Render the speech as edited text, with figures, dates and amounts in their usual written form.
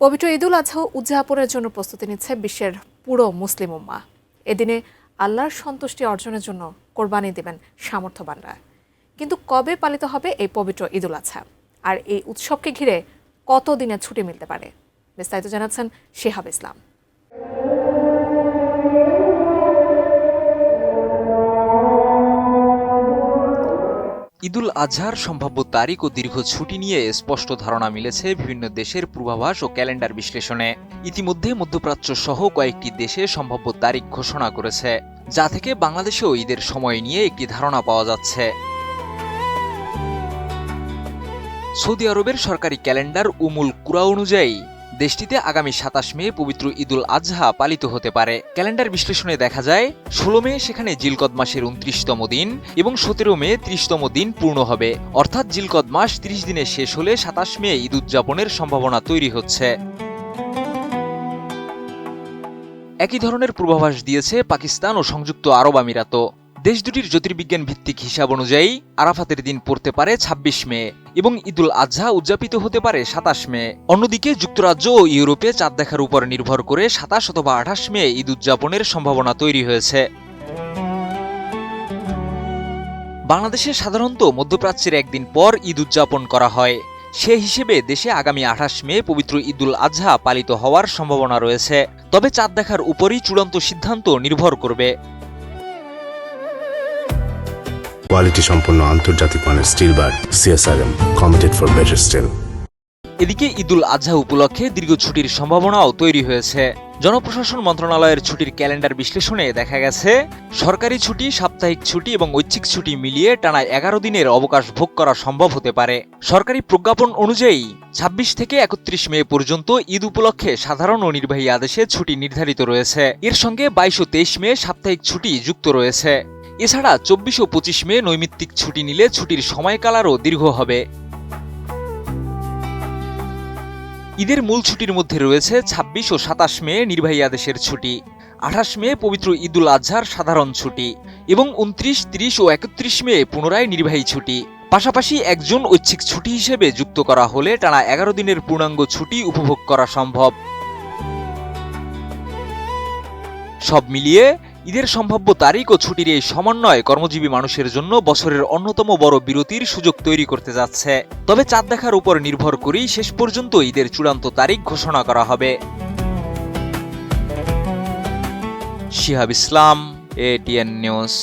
পবিত্র ঈদুল আজহা উদযাপনের জন্য প্রস্তুতি নিচ্ছে বিশ্বের পুরো মুসলিম উম্মাহ। এদিনে আল্লাহর সন্তুষ্টি অর্জনের জন্য কোরবানি দেবেন সামর্থ্যবানরা। কিন্তু কবে পালিত হবে এই পবিত্র ঈদুল আজহা, আর এই উৎসবকে ঘিরে কত দিনের ছুটি মিলতে পারে, বিস্তারিত জানাচ্ছেন শিহাব ইসলাম। ঈদুল আজহার সম্ভাব্য তারিখ ও দীর্ঘ ছুটি নিয়ে স্পষ্ট ধারণা মিলেছে বিভিন্ন দেশের পূর্বাভাস ও ক্যালেন্ডার বিশ্লেষণে। ইতিমধ্যে মধ্যপ্রাচ্য সহ কয়েকটি দেশে সম্ভাব্য তারিখ ঘোষণা করেছে, যা থেকে বাংলাদেশেও ঈদের সময় নিয়ে একটি ধারণা পাওয়া যাচ্ছে। সৌদি আরবের সরকারি ক্যালেন্ডার উমুল কুরা অনুযায়ী দেশটিতে আগামী ২৭ মে পবিত্র ঈদুল আজহা পালিত হতে পারে। ক্যালেন্ডার বিশ্লেষণে দেখা যায় ১৬ মে সেখানে জিলকদ মাসের ২৯তম দিন এবং ১৭ মে ৩০তম দিন পূর্ণ হবে। অর্থাৎ জিলকদ মাস ৩০ দিনে শেষ হলে ২৭ মে ঈদ উদযাপনের সম্ভাবনা তৈরি হচ্ছে। একই ধরনের পূর্বাভাস দিয়েছে পাকিস্তান ও সংযুক্ত আরব আমিরাতও। দেশ দুটির জ্যোতির্বিজ্ঞান ভিত্তিক হিসাব অনুযায়ী আরাফাতের দিন পড়তে পারে ২৬ মে এবং ঈদুল আজহা উদযাপিত হতে পারে ২৭ মে। অন্যদিকে যুক্তরাজ্য ও ইউরোপে চাঁদ দেখার উপর নির্ভর করে ২৭ অথবা ২৮ মে ঈদ উদযাপনের সম্ভাবনা তৈরি হয়েছে। বাংলাদেশে সাধারণত মধ্যপ্রাচ্যের একদিন পর ঈদ উদযাপন করা হয়। সে হিসেবে দেশে আগামী ২৮ মে পবিত্র ঈদুল আজহা পালিত হওয়ার সম্ভাবনা রয়েছে। তবে চাঁদ দেখার উপরই চূড়ান্ত সিদ্ধান্ত নির্ভর করবে। কোয়ালিটি সম্পন্ন আন্তর্জাতিক মানের still bar CSRM, committed for better still. এদিকে ঈদুল আজহা উপলক্ষে দীর্ঘ ছুটির সম্ভাবনাও তৈরি হয়েছে। জনপ্রশাসন মন্ত্রণালয়ের ছুটির ক্যালেন্ডার বিশ্লেষণে দেখা গেছে সরকারি ছুটি, সাপ্তাহিক ছুটি এবং ঐচ্ছিক ছুটি মিলিয়ে টানা ১১ দিনের অবকাশ ভোগ করা সম্ভব হতে পারে। সরকারি প্রজ্ঞাপন অনুযায়ী ২৬ থেকে ৩১ মে পর্যন্ত ঈদ উপলক্ষে সাধারণ ও নির্বাহী আদেশে ছুটি নির্ধারিত রয়েছে। এর সঙ্গে ২২ ও ২৩ মে সাপ্তাহিক ছুটি যুক্ত রয়েছে। এছাড়া ২৪ ও ২৫ মে নৈমিত্তিক ছুটি নিলে ছুটির সময়কাল আরও দীর্ঘ হবে। ঈদের মূল ছুটির মধ্যে রয়েছে ২৬ ও ২৭ মে নির্বাহী আদেশের ছুটি, ২৮ মে পবিত্র ঈদুল আজহার সাধারণ ছুটি এবং ২৯, ৩০ ও ৩১ মে পুনরায় নির্বাহী ছুটি। পাশাপাশি একজন ঐচ্ছিক ছুটি হিসেবে যুক্ত করা হলে টানা ১১ দিনের পূর্ণাঙ্গ ছুটি উপভোগ করা সম্ভব। সব মিলিয়ে ঈদের সম্ভাব্য তারিখ ও ছুটির এই সমন্বয় কর্মজীবী মানুষের জন্য বছরের অন্যতম বড় বিরতির সুযোগ তৈরি করতে যাচ্ছে। তবে চাঁদ দেখার উপর নির্ভর করেই শেষ পর্যন্ত ঈদের চূড়ান্ত তারিখ ঘোষণা করা হবে। শিহাব ইসলাম, ATN নিউজ।